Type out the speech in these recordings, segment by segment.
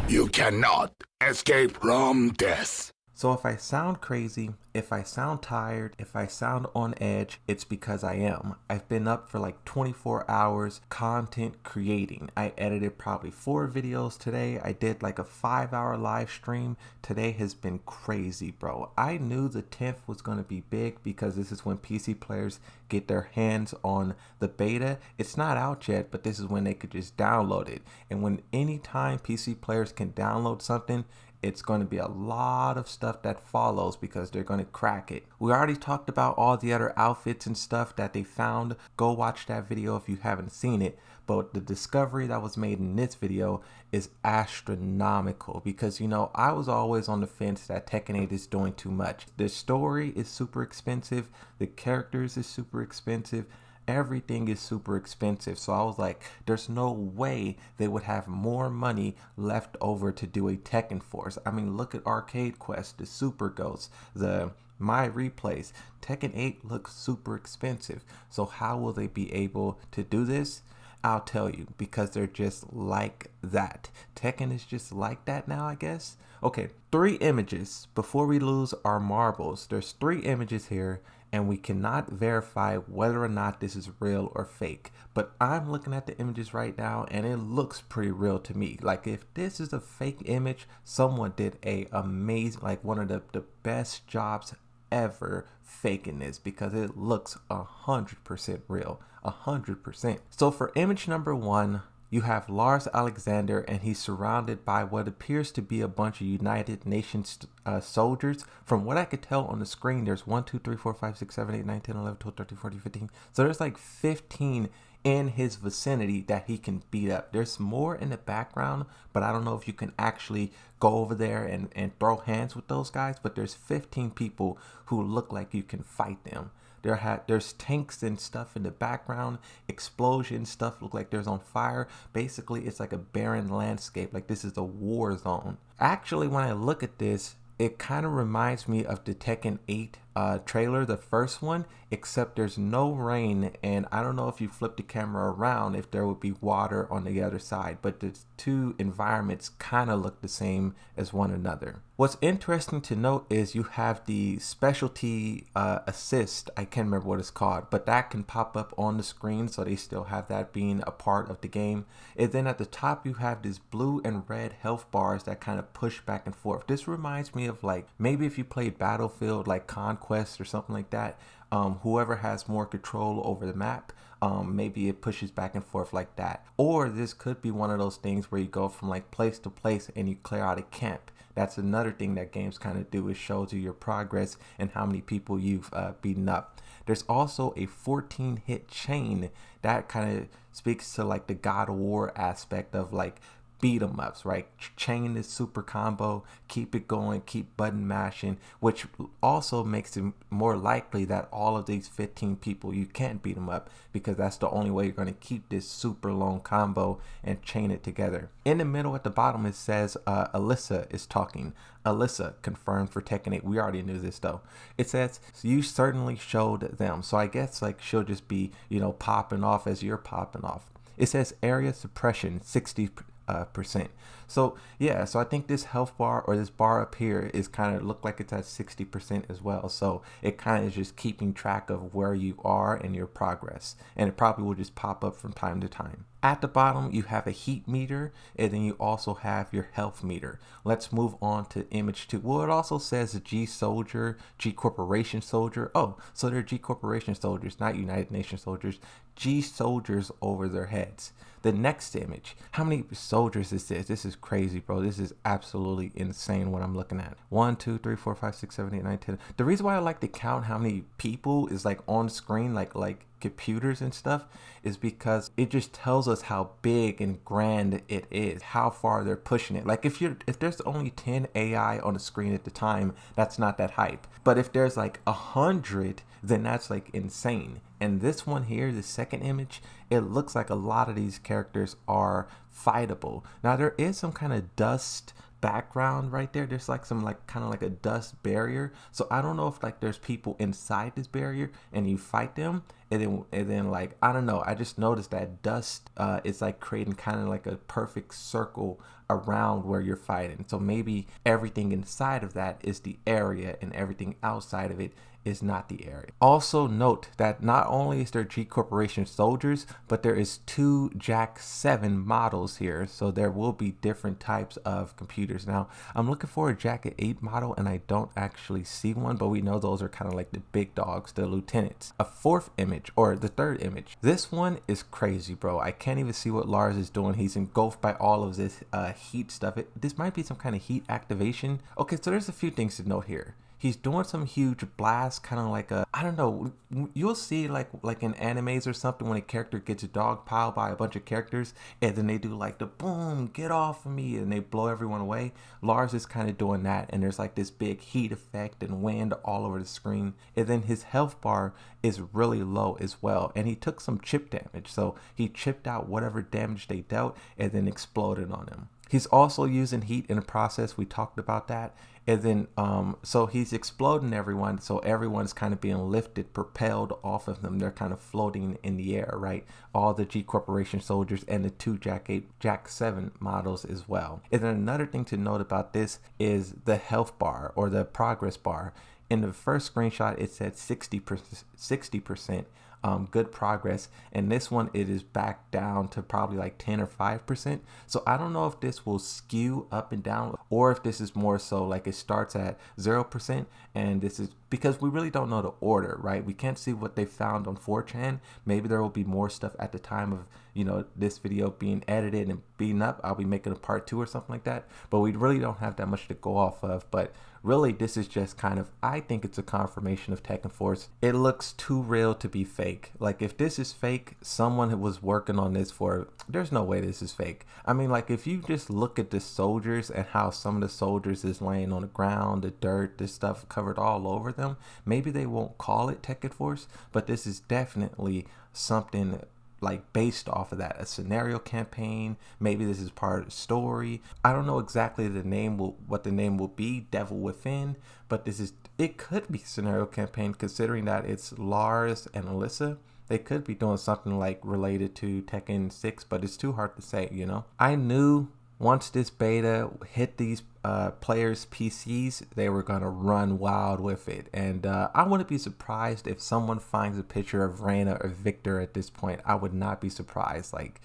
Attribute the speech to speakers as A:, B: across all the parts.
A: You cannot escape from death.
B: So if I sound crazy, if I sound tired, if I sound on edge, it's because I am. I've been up for like 24 hours content creating. I edited probably 4 videos today. I did like a 5-hour live stream. Today has been crazy, bro. I knew the 10th was going to be big because this is when PC players get their hands on the beta. It's not out yet, but this is when they could just download it. And when anytime PC players can download something, it's going to be a lot of stuff that follows because they're going to crack it. We already talked about all the other outfits and stuff that they found. Go watch that video if you haven't seen it. But the discovery that was made in this video is astronomical because, you know, I was always on the fence that Tekken 8 is doing too much. The story is super expensive. The characters is super expensive. Everything is super expensive. So I was like, there's no way they would have more money left over to do a Tekken Force. I mean, look at Arcade Quest, the Super Ghosts, the My Replays. Tekken 8 looks super expensive. So how will they be able to do this? I'll tell you, because they're just like that. Tekken is just like that now, I guess. Okay, 3 images before we lose our marbles. There's 3 images here, and we cannot verify whether or not this is real or fake. But I'm looking at the images right now, and it looks pretty real to me. Like, if this is a fake image, someone did a amazing, like one of the best jobs ever faking this, because it looks 100% real. 100%. So for image number 1, you have Lars Alexander, and he's surrounded by what appears to be a bunch of United Nations soldiers. From what I could tell on the screen, there's 1, 2, 3, 4, 5, 6, 7, 8, 9, 10, 11, 12, 13, 14, 15. So there's like 15 in his vicinity that he can beat up. There's more in the background, but I don't know if you can actually go over there and throw hands with those guys. But there's 15 people who look like you can fight them. There's tanks and stuff in the background, explosion stuff look like there's on fire. Basically, it's like a barren landscape, like this is a war zone. Actually, when I look at this, it kind of reminds me of the Tekken 8 trailer, the first one, except there's no rain, and I don't know if you flip the camera around if there would be water on the other side, but the 2 environments kind of look the same as one another. What's interesting to note is you have the specialty assist, I can't remember what it's called, but that can pop up on the screen, so they still have that being a part of the game. And then at the top you have this blue and red health bars that kind of push back and forth. This reminds me of like maybe if you played Battlefield, like Conquest or something like that. Whoever has more control over the map, maybe it pushes back and forth like that. Or this could be one of those things where you go from like place to place and you clear out a camp. That's another thing that games kind of do, is shows you your progress and how many people you've beaten up. There's also a 14 hit chain that kind of speaks to like the God of War aspect of like beat 'em ups, right? Chain this super combo, keep it going, keep button mashing, which also makes it more likely that all of these 15 people, you can't beat them up, because that's the only way you're going to keep this super long combo and chain it together. In the middle at the bottom, it says Alyssa is talking. Alyssa confirmed for Tekken 8. We already knew this though. It says, you certainly showed them. So I guess like she'll just be, you know, popping off as you're popping off. It says area suppression 60%. So yeah, so I think this health bar, or this bar up here, is kind of look like it's at 60% as well. So it kind of is just keeping track of where you are and your progress, and it probably will just pop up from time to time. At the bottom you have a heat meter, and then you also have your health meter. Let's move on to image 2. Well, it also says G soldier, G corporation soldier. Oh, so they're G corporation soldiers, not United Nations soldiers. G soldiers over their heads. The next image, how many soldiers is this? This is crazy, bro. This is absolutely insane what I'm looking at. 1, 2, 3, 4, 5, 6, 7, 8, 9, 10. The reason why I like to count how many people is like on screen, like computers and stuff, is because it just tells us how big and grand it is, how far they're pushing it. Like if there's only 10 AI on the screen at the time, that's not that hype. But if there's like 100, then that's like insane. And this one here, the second image, it looks like a lot of these characters are fightable. Now there is some kind of dust background right there. There's like some like kind of like a dust barrier. So I don't know if like there's people inside this barrier and you fight them And then like, I don't know, I just noticed that dust is like creating kind of like a perfect circle around where you're fighting. So maybe everything inside of that is the area and everything outside of it is not the area. Also note that not only is there G Corporation soldiers, but there is 2 Jack 7 models here. So there will be different types of computers. Now, I'm looking for a Jack 8 model and I don't actually see one, but we know those are kind of like the big dogs, the lieutenants. A 4th image, or the 3rd image. This one is crazy, bro. I can't even see what Lars is doing. He's engulfed by all of this heat stuff. This might be some kind of heat activation. Okay, so there's a few things to note here. He's doing some huge blast, kind of like a, I don't know, you'll see like in animes or something when a character gets dogpiled by a bunch of characters and then they do like the boom, get off of me, and they blow everyone away. Lars is kind of doing that, and there's like this big heat effect and wind all over the screen. And then his health bar is really low as well, and he took some chip damage, so he chipped out whatever damage they dealt and then exploded on him. He's also using heat in the process. We talked about that. And then, so he's exploding everyone. So everyone's kind of being lifted, propelled off of them. They're kind of floating in the air, right? All the G Corporation soldiers and the 2 Jack 8, Jack 7 models as well. And then another thing to note about this is the health bar or the progress bar. In the first screenshot, it said 60%. Good progress, and this one it is back down to probably like 10 or 5%. So I don't know if this will skew up and down, or if this is more so like it starts at 0%, and this is because we really don't know the order, right? We can't see what they found on 4chan. Maybe there will be more stuff at the time of, you know, this video being edited and beaten up. I'll be making a part 2 or something like that, but we really don't have that much to go off of. But really, this is just kind of, I think it's a confirmation of Tekken Force. It looks too real to be fake. Like, if this is fake, someone was working on this for, there's no way this is fake. I mean, like, if you just look at the soldiers and how some of the soldiers is laying on the ground, the dirt, this stuff covered all over them, maybe they won't call it Tekken Force, but this is definitely something like based off of that, a scenario campaign. Maybe this is part of the story. I don't know exactly what the name will be, Devil Within, but it could be scenario campaign, considering that it's Lars and Alyssa. They could be doing something like related to Tekken 6, but it's too hard to say, you know. I knew once this beta hit these players' PCs, they were gonna run wild with it, and I wouldn't be surprised if someone finds a picture of Reina or Victor at this point. I would not be surprised. Like,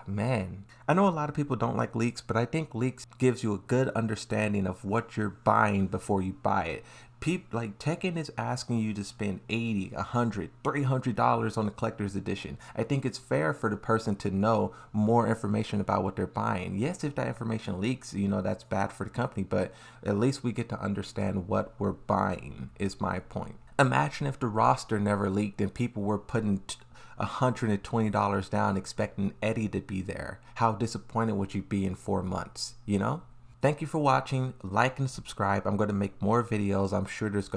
B: man, I know a lot of people don't like leaks, but I think leaks gives you a good understanding of what you're buying before you buy it. People like Tekken is asking you to spend $80, $100, $300 on the collector's edition. I think it's fair for the person to know more information about what they're buying. Yes, if that information leaks, you know, that's bad for the company, but at least we get to understand what we're buying, is my point. Imagine if the roster never leaked and people were putting $120 down expecting Eddie to be there. How disappointed would you be in 4 months, you know? Thank you for watching. Like and subscribe. I'm going to make more videos. I'm sure there's going